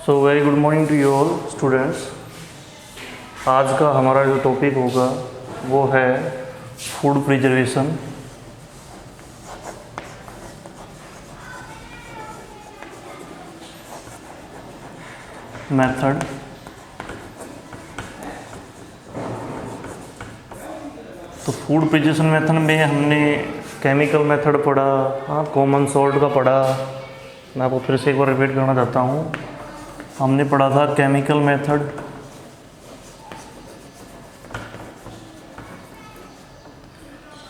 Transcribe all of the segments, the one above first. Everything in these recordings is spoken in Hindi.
So very good morning to you all students. आज का हमारा जो टॉपिक होगा वो है फूड प्रिजर्वेशन। मेथड। तो फूड प्रिजर्वेशन मेथड में हमने केमिकल मेथड पढ़ा, कॉमन सॉल्ट का पढ़ा। मैं आपको फिर से एक बार रिपीट करना चाहता हूँ। हमने पढ़ा था केमिकल मेथड,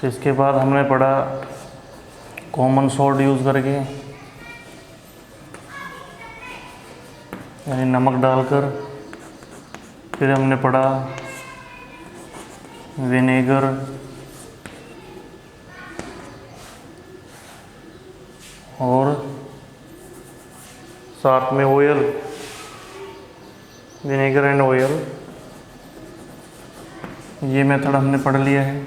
इसके बाद हमने पढ़ा कॉमन सॉल्ट यूज़ करके, यानी नमक डालकर। फिर हमने पढ़ा विनेगर, और साथ में ऑयल, विनेगर एंड ऑयल। ये मेथड हमने पढ़ लिया है।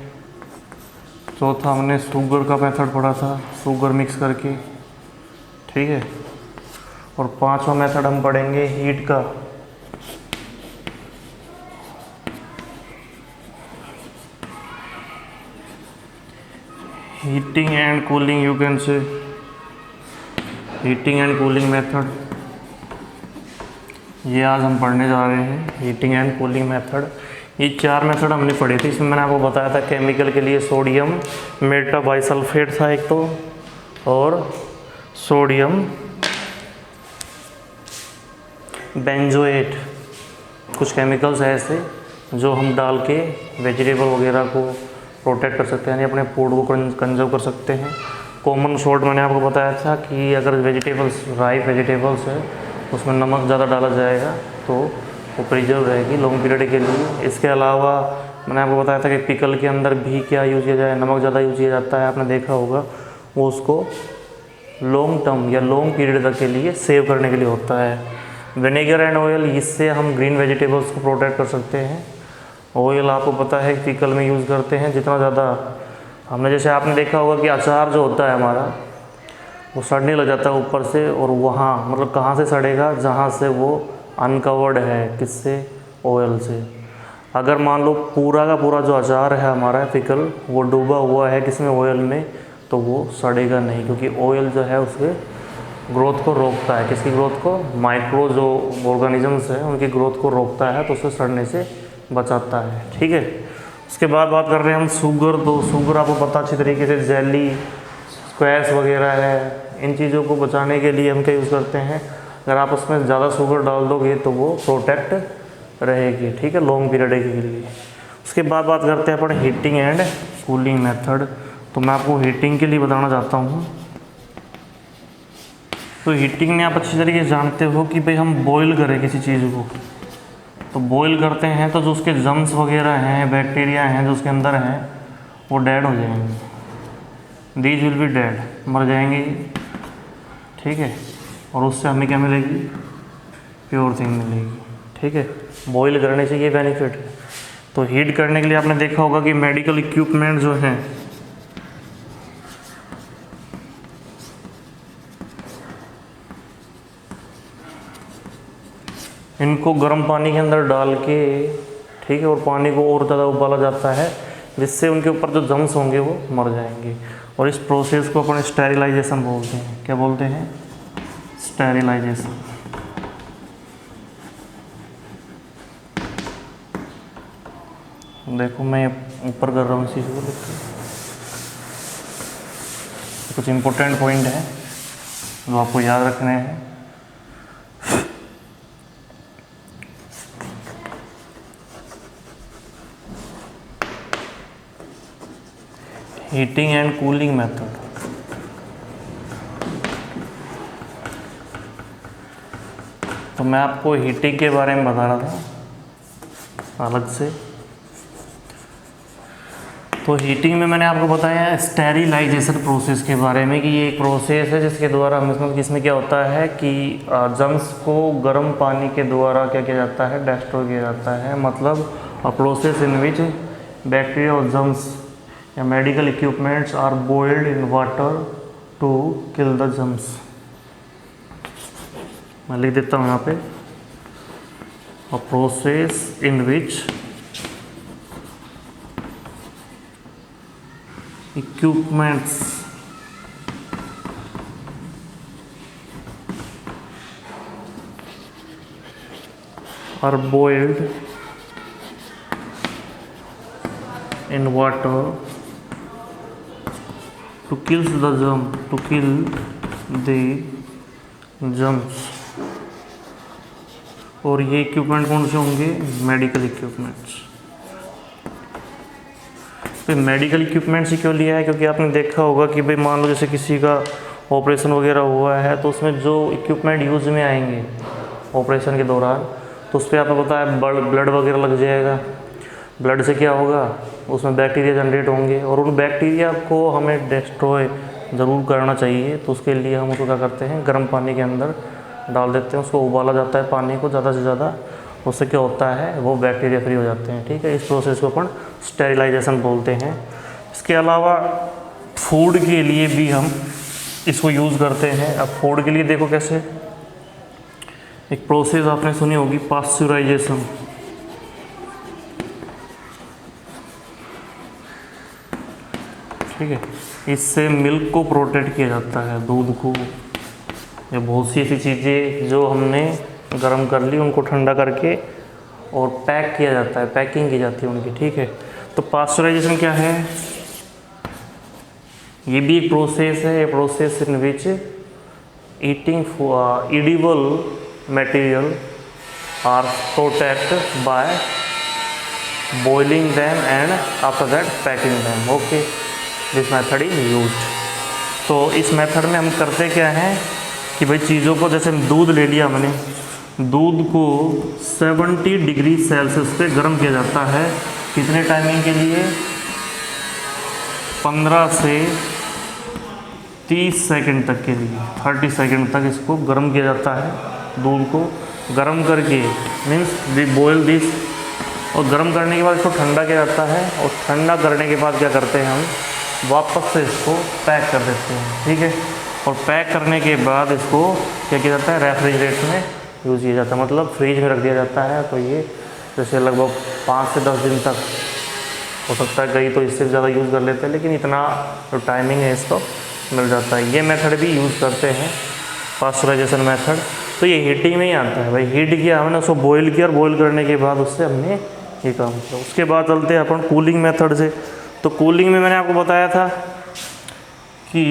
चौथा हमने शुगर का मेथड पढ़ा था, शुगर मिक्स करके, ठीक है। और पांचवा मेथड हम पढ़ेंगे हीट का। Heating and cooling, you can say heating and cooling method. ये आज हम पढ़ने जा रहे हैं, हीटिंग एंड कूलिंग मेथड। ये चार मेथड हमने पढ़े थे। इसमें मैंने आपको बताया था केमिकल के लिए सोडियम मेटाबाइसल्फेट था एक तो, और सोडियम बेंजोएट। कुछ केमिकल्स हैं ऐसे जो हम डाल के वेजिटेबल वगैरह को प्रोटेक्ट कर सकते हैं, यानी अपने फूड को कंजर्व कर सकते हैं। कॉमन सॉल्ट मैंने आपको बताया था कि अगर वेजिटेबल्स, राइप वेजिटेबल्स है, उसमें नमक ज़्यादा डाला जाएगा तो वो प्रिजर्व रहेगी लॉन्ग पीरियड के लिए। इसके अलावा मैंने आपको बताया था कि पिकल के अंदर भी क्या यूज़ किया जाए, नमक ज़्यादा यूज़ किया जाता है, आपने देखा होगा। वो उसको लॉन्ग टर्म या लॉन्ग पीरियड तक के लिए सेव करने के लिए होता है। विनेगर एंड ऑयल, इससे हम ग्रीन वेजिटेबल्स को प्रोटेक्ट कर सकते हैं। ऑयल आपको पता है पिकल में यूज़ करते हैं जितना ज़्यादा। हमने जैसे आपने देखा होगा कि अचार जो होता है हमारा, वो सड़ने लग जाता है ऊपर से, और वहाँ मतलब कहाँ से सड़ेगा, जहाँ से वो अनकवर्ड है, किससे, ऑयल से। अगर मान लो पूरा का पूरा जो अचार है हमारा पिकल, वो डूबा हुआ है किसमें, ऑयल में, तो वो सड़ेगा नहीं, क्योंकि ऑयल जो है उसके ग्रोथ को रोकता है। किसकी ग्रोथ को, माइक्रो जो ऑर्गेनिजम्स हैं उनकी ग्रोथ को रोकता है, तो उसे सड़ने से बचाता है, ठीक है। उसके बाद बात कर रहे हैं हम शुगर। तो शुगर आपको पता अच्छी तरीके से, जेली, स्क्वैश वगैरह है, इन चीज़ों को बचाने के लिए हम क्या यूज़ करते हैं। अगर आप उसमें ज़्यादा शुगर डाल दोगे तो वो प्रोटेक्ट रहेगी, ठीक है, लॉन्ग पीरियड के लिए। उसके बाद बात करते हैं अपन हीटिंग एंड कूलिंग मेथड। तो मैं आपको हीटिंग के लिए बताना चाहता हूँ। तो हीटिंग में आप अच्छी तरीके से जानते हो कि भाई हम बॉईल करें किसी चीज़ को, तो बॉईल करते हैं तो जो उसके जम्स वगैरह हैं, बैक्टीरिया हैं जो उसके अंदर हैं, वो डेड हो जाएंगे। दीज विल बी डेड, मर जाएंगे, ठीक है। और उससे हमें क्या मिलेगी, प्योर थिंग मिलेगी, ठीक है। बॉईल करने से ये बेनिफिट है। तो हीट करने के लिए आपने देखा होगा कि मेडिकल इक्विपमेंट जो हैं, इनको गर्म पानी के अंदर डाल के, ठीक है, और पानी को और ज़्यादा उबाला जाता है, जिससे उनके ऊपर जो जम्स होंगे वो मर जाएंगे। और इस प्रोसेस को अपन स्टेरिलाइजेशन बोलते हैं। क्या बोलते हैं, स्टेरिलाइजेशन। देखो मैं ऊपर कर रहा हूँ इसी को, कुछ इम्पोर्टेंट पॉइंट है जो आपको याद रखने हैं। Heating and cooling method. तो मैं आपको हीटिंग के बारे में बता रहा था अलग से। तो हीटिंग में मैंने आपको बताया स्टेरिलाइजेशन प्रोसेस के बारे में, कि ये एक प्रोसेस है जिसके द्वारा मतलब इसमें क्या होता है कि जम्स को गर्म पानी के द्वारा क्या किया जाता है, डिस्ट्रॉय किया जाता है। मतलब a process in which bacteria और जम्स या medical equipments are boiled in water to kill the germs. मैं लिख देता हूँ यहाँ पे, a process in which equipments are boiled in water to kill the germs। और ये इक्विपमेंट कौन से होंगे? Medical equipments. तो मेडिकल इक्विपमेंट्स ही क्यों लिया है? क्योंकि आपने देखा होगा कि भाई मान लो जैसे किसी का ऑपरेशन वगैरह हुआ है तो उसमें जो इक्विपमेंट यूज़ में आएंगे ऑपरेशन के दौरान, तो उस पर आपको पता है ब्लड वगैरह लग जाएगा। ब्लड से क्या होगा? उसमें बैक्टीरिया जनरेट होंगे और उन बैक्टीरिया को हमें डिस्ट्रॉय ज़रूर करना चाहिए। तो उसके लिए हम उसको क्या करते हैं, गर्म पानी के अंदर डाल देते हैं, उसको उबाला जाता है पानी को ज़्यादा से ज़्यादा। उससे क्या होता है, वो बैक्टीरिया फ्री हो जाते हैं। ठीक है, इस प्रोसेस को अपन स्टेरिलाइजेशन बोलते हैं। इसके अलावा फूड के लिए भी हम इसको यूज़ करते हैं। अब फूड के लिए देखो कैसे, एक प्रोसेस आपने सुनी होगी, पास्चुराइजेशन। ठीक है, इससे मिल्क को प्रोटेक्ट किया जाता है, दूध को, या बहुत सी ऐसी चीज़ें जो हमने गर्म कर ली उनको ठंडा करके और पैक किया जाता है, पैकिंग की जाती है उनकी। ठीक है, तो पास्चुराइजेशन क्या है? ये भी एक प्रोसेस है, a process in which eating edible material are protect by boiling them and after that packing them. Okay, this method is used. तो इस मेथड में हम करते क्या हैं कि भाई चीज़ों को, जैसे दूध ले लिया हमने, दूध को 70 डिग्री सेल्सियस पे गर्म किया जाता है। कितने टाइमिंग के लिए? 15 से 30 सेकंड तक के लिए, 30 सेकंड तक इसको गर्म किया जाता है। दूध को गर्म करके मीन्स वी बॉयल दिस, और गर्म करने के बाद इसको ठंडा किया जाता है। और ठंडा करने के बाद क्या करते हैं, हम वापस से इसको पैक कर देते हैं। ठीक है, और पैक करने के बाद इसको क्या किया जाता है, रेफ्रिजरेटर में यूज़ किया जाता है, मतलब फ्रिज में रख दिया जाता है। तो ये जैसे लगभग 5 से 10 दिन तक हो सकता है, कई तो इससे ज़्यादा यूज़ कर लेते हैं, लेकिन इतना जो टाइमिंग है इसको मिल जाता है। ये मेथड भी यूज़ करते हैं, पास्चुराइजेशन मेथड। तो ये हीटिंग में ही आता है। भाई हीट किया हमने, उसको बॉईल किया, और बॉईल करने के बाद उससे हमने ये काम किया। उसके बाद चलते हैं अपन कूलिंग मेथड से। तो कूलिंग में मैंने आपको बताया था कि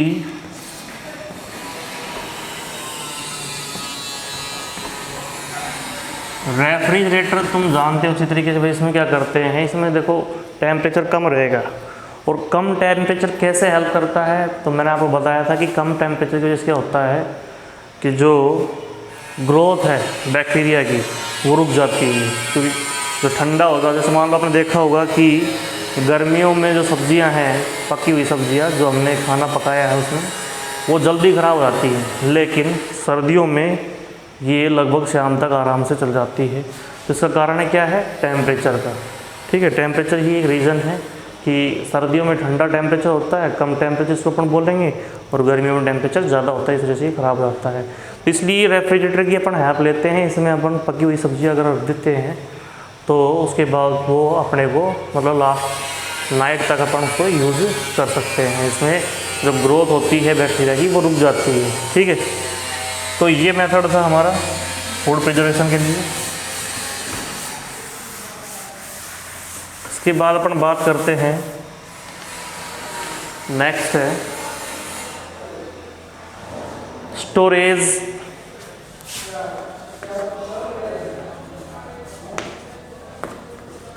रेफ्रिजरेटर तुम जानते हो अच्छी तरीके से। भाई इसमें क्या करते हैं, इसमें देखो टेम्परेचर कम रहेगा। और कम टेम्परेचर कैसे हेल्प करता है, तो मैंने आपको बताया था कि कम टेम्परेचर की वजह से क्या होता है कि जो ग्रोथ है बैक्टीरिया की वो रुक जाती है। क्योंकि जो ठंडा होता है, जैसे मान लो आपने देखा होगा कि गर्मियों में जो सब्जियां हैं, पकी हुई सब्जियां जो हमने खाना पकाया है उसमें, वो जल्दी ख़राब हो जाती है। लेकिन सर्दियों में ये लगभग शाम तक आराम से चल जाती है। तो इसका कारण है क्या है, टेम्परेचर का। ठीक है, टेम्परेचर ही एक रीज़न है कि सर्दियों में ठंडा टेम्परेचर होता है, कम टेम्परेचर इसको अपन बोलेंगे, और गर्मियों में टेम्परेचर ज़्यादा होता है, इस वजह से ख़राब हो जाता है। तो इसलिए रेफ्रिजरेटर की अपन हेल्प लेते हैं। इसमें अपन पकी हुई सब्जियां अगर रख देते हैं तो उसके बाद वो अपने को मतलब लास्ट नाइट तक अपन उसको यूज़ कर सकते हैं। इसमें जो ग्रोथ होती है बैक्टीरिया की वो रुक जाती है। ठीक है, तो ये मेथड था हमारा फूड प्रिजर्वेशन के लिए। इसके बाद अपन बात करते हैं, नेक्स्ट है स्टोरेज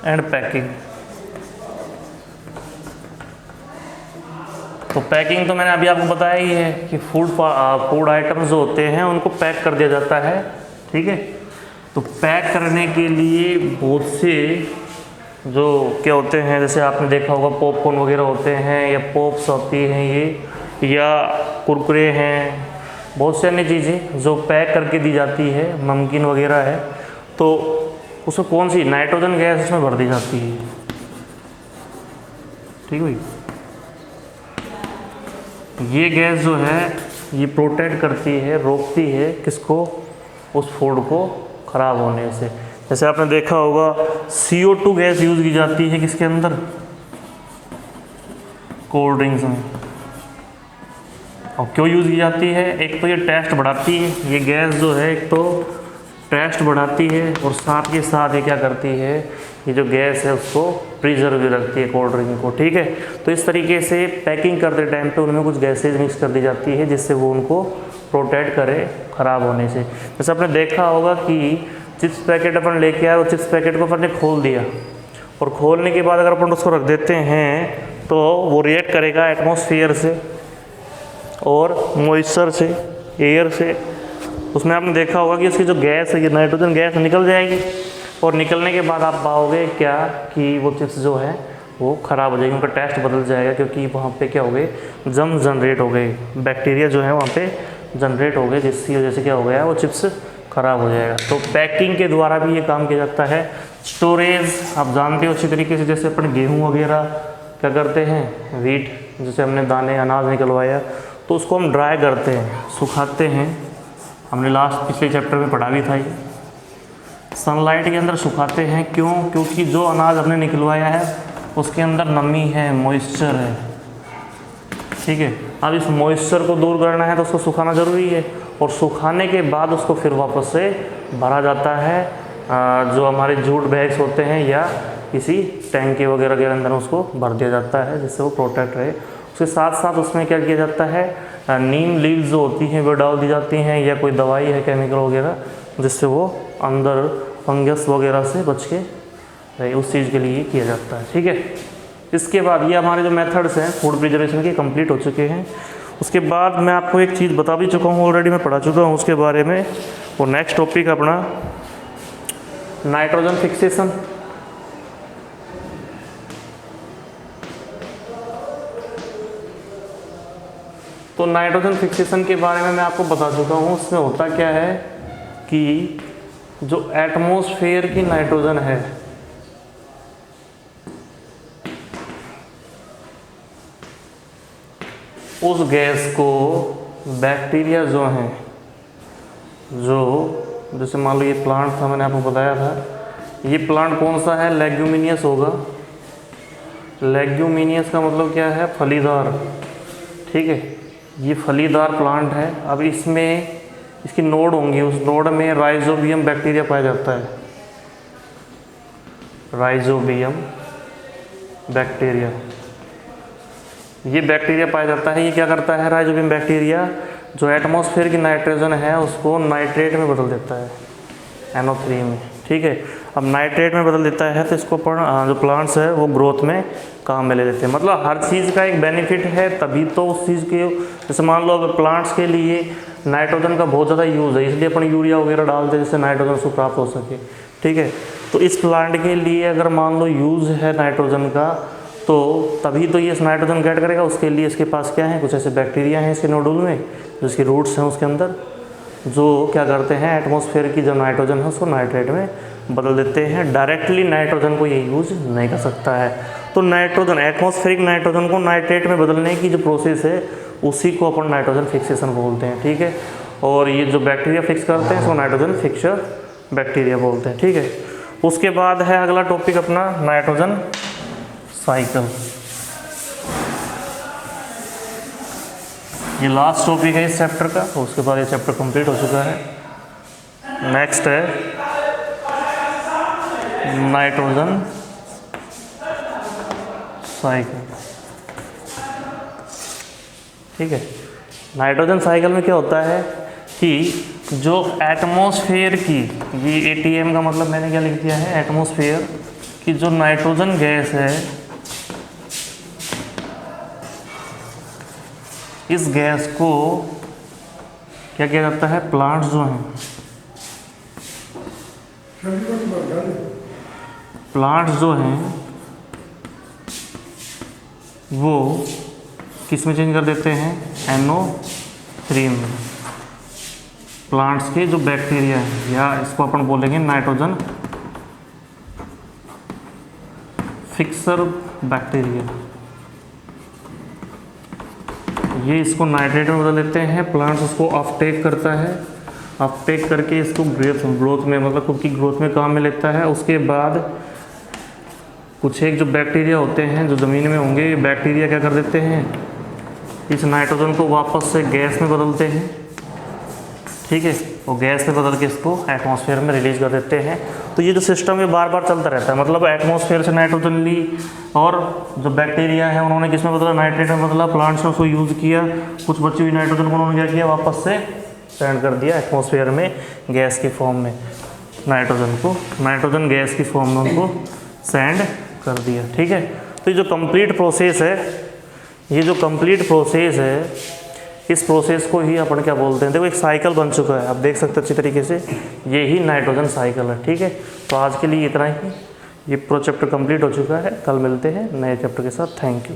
एंड पैकिंग। तो पैकिंग तो मैंने अभी आपको बताया ही है कि फूड आइटम्स जो होते हैं उनको पैक कर दिया जाता है। ठीक है, तो पैक करने के लिए बहुत से जो क्या होते हैं, जैसे आपने देखा होगा पॉपकॉर्न वगैरह होते हैं, या पॉप्स होती हैं ये, या कुरकुरे हैं, बहुत सी अन्य चीज़ें जो पैक करके दी जाती है, नमकीन वगैरह है। तो उसमें कौन सी नाइट्रोजन गैस उसमें भर दी जाती है। ठीक भाई, ये गैस जो है ये प्रोटेक्ट करती है, रोकती है किसको, उस फूड को ख़राब होने से। जैसे आपने देखा होगा CO2 गैस यूज़ की जाती है किसके अंदर, कोल्ड ड्रिंक्स में। और क्यों यूज़ की जाती है, एक तो ये टेस्ट बढ़ाती है, ये गैस जो है एक तो टेस्ट बढ़ाती है और साथ के साथ ये क्या करती है, ये जो गैस है उसको प्रिजर्व भी रखती है कोल्ड ड्रिंक को, ठीक है। तो इस तरीके से पैकिंग करते टाइम पे उनमें कुछ गैसेज मिक्स कर दी जाती है जिससे वो उनको प्रोटेक्ट करे ख़राब होने से। जैसे आपने देखा होगा कि चिप्स पैकेट अपन लेके आए और चिप्स पैकेट को अपन ने खोल दिया और खोलने के बाद अगर अपन उसको रख देते हैं तो वो रिएक्ट करेगा एटमॉस्फेयर से और मॉइस्चर से, एयर से। उसमें आपने देखा होगा कि उसकी जो गैस है, ये नाइट्रोजन गैस निकल जाएगी और निकलने के बाद आप पाओगे क्या कि वो चिप्स जो है वो ख़राब हो जाएगी, उनका टेस्ट बदल जाएगा क्योंकि वहाँ पे क्या हो गए, जर्म जनरेट हो गए, बैक्टीरिया जो है वहाँ पे जनरेट हो गए, जिसकी वजह से क्या हो गया, वो चिप्स ख़राब हो जाएगा। तो पैकिंग के द्वारा भी ये काम किया जाता है। स्टोरेज आप जानते हो अच्छी तरीके से, जैसे अपन गेहूँ वगैरह क्या करते हैं, वीट, जैसे हमने दाने अनाज निकलवाया तो उसको हम ड्राई करते हैं, सुखाते हैं। हमने लास्ट पिछले चैप्टर में पढ़ा भी था ये, सनलाइट के अंदर सुखाते हैं। क्यों? क्योंकि जो अनाज हमने निकलवाया है उसके अंदर नमी है, मॉइस्चर है, ठीक है। अब इस मॉइस्चर को दूर करना है तो उसको सुखाना ज़रूरी है और सुखाने के बाद उसको फिर वापस से भरा जाता है, जो हमारे जूट बैग्स होते हैं या किसी टैंकी वगैरह के अंदर उसको भर दिया जाता है जिससे वो प्रोटेक्ट रहे। उसके साथ साथ उसमें क्या किया जाता है, नीम लीव्स जो होती हैं वो डाल दी जाती हैं या कोई दवाई है केमिकल वगैरह जिससे वो अंदर फंगस वगैरह से बच के रहे, उस चीज़ के लिए किया जाता है, ठीक है। इसके बाद ये हमारे जो मेथड्स हैं फूड प्रिजर्वेशन के कंप्लीट हो चुके हैं। उसके बाद मैं आपको एक चीज़ बता भी चुका हूँ, ऑलरेडी मैं पढ़ा चुका हूँ उसके बारे में। वो नेक्स्ट टॉपिक अपना नाइट्रोजन फिक्सेशन। तो नाइट्रोजन फिक्सेशन के बारे में मैं आपको बता चुका हूँ। उसमें होता क्या है कि जो एटमॉस्फेयर की नाइट्रोजन है उस गैस को बैक्टीरिया जो हैं, जो जैसे मान लो ये प्लांट था, मैंने आपको बताया था, ये प्लांट कौन सा है, लेग्यूमिनियस होगा। लेग्यूमिनियस का मतलब क्या है, फलीदार, ठीक है। ये फलीदार प्लांट है। अब इसमें इसकी नोड होंगी, उस नोड में राइजोबियम बैक्टीरिया पाया जाता है, राइजोबियम बैक्टीरिया, ये बैक्टीरिया पाया जाता है। ये क्या करता है, राइजोबियम बैक्टीरिया जो एटमॉस्फेयर की नाइट्रोजन है उसको नाइट्रेट में बदल देता है, NO3 में, ठीक है। अब नाइट्रेट में बदल देता है तो इसको अपन जो प्लांट्स है वो ग्रोथ में काम में ले लेते हैं। मतलब हर चीज़ का एक बेनिफिट है, तभी तो उस चीज़ के, जैसे मान लो अब प्लांट्स के लिए नाइट्रोजन का बहुत ज़्यादा यूज़ है, इसलिए अपन यूरिया वगैरह डालते हैं जिससे नाइट्रोजन उसको प्राप्त हो सके, ठीक है। तो इस प्लांट के लिए अगर मान लो यूज़ है नाइट्रोजन का, तो तभी तो ये नाइट्रोजन गेट करेगा। उसके लिए इसके पास क्या है, कुछ ऐसे बैक्टीरिया हैं इसके नोडुल में, जिसकी रूट्स हैं उसके अंदर, जो क्या करते हैं एटमॉस्फेयर की जो नाइट्रोजन है उसको नाइट्रेट में बदल देते हैं। डायरेक्टली नाइट्रोजन को ये यूज़ नहीं कर सकता है। तो नाइट्रोजन, एटमॉस्फेरिक नाइट्रोजन को नाइट्रेट में बदलने की जो प्रोसेस है उसी को अपन नाइट्रोजन फिक्सेशन बोलते हैं, ठीक है। और ये जो बैक्टीरिया फिक्स करते हैं इसको नाइट्रोजन फिक्सर बैक्टीरिया बोलते हैं, ठीक है। उसके बाद है अगला टॉपिक अपना नाइट्रोजन साइकिल। ये लास्ट टॉपिक है इस चैप्टर का, तो उसके बाद ये चैप्टर कंप्लीट हो चुका है। नेक्स्ट है नाइट्रोजन साइकिल, ठीक है। नाइट्रोजन साइकिल में क्या होता है कि जो एटमॉस्फेयर की, ये ATM का मतलब मैंने क्या लिख दिया है, एटमॉस्फेयर की जो नाइट्रोजन गैस है, इस गैस को क्या किया जाता है, प्लांट्स जो हैं, प्लांट्स जो हैं वो किस में चेंज कर देते हैं, NO3 में। प्लांट्स के जो बैक्टीरिया हैं, या इसको अपन बोलेंगे नाइट्रोजन फिक्सर बैक्टीरिया, ये इसको नाइट्रेट में बदल देते हैं। प्लांट्स उसको ऑफटेक करता है आप पैक करके इसको ग्रोथ में, मतलब खुद की ग्रोथ में काम में लेता है। उसके बाद कुछ एक जो बैक्टीरिया होते हैं जो ज़मीन में होंगे, ये बैक्टीरिया क्या कर देते हैं, इस नाइट्रोजन को वापस से गैस में बदलते हैं, ठीक है, और गैस में बदल के इसको एटमॉस्फेयर में रिलीज कर देते हैं। तो ये जो सिस्टम है बार बार चलता रहता है, मतलब एटमॉस्फेयर से नाइट्रोजन ली और जो बैक्टीरिया है उन्होंने किस में बदला, नाइट्रेट में बदला, प्लांट्स ने उसको यूज़ किया, कुछ बची हुई नाइट्रोजन को उन्होंने क्या किया, वापस से सेंड कर दिया एटमॉस्फेयर में गैस की फॉर्म में, नाइट्रोजन गैस की फॉर्म में उनको सेंड कर दिया, ठीक है। तो ये जो कंप्लीट प्रोसेस है, ये जो कंप्लीट प्रोसेस है, इस प्रोसेस को ही अपन क्या बोलते हैं, देखो एक साइकिल बन चुका है, आप देख सकते हैं अच्छी तरीके से, ये ही नाइट्रोजन साइकिल है, ठीक है। तो आज के लिए इतना ही, ये पूरा चैप्टर कंप्लीट हो चुका है, कल मिलते हैं नए चैप्टर के साथ। Thank you.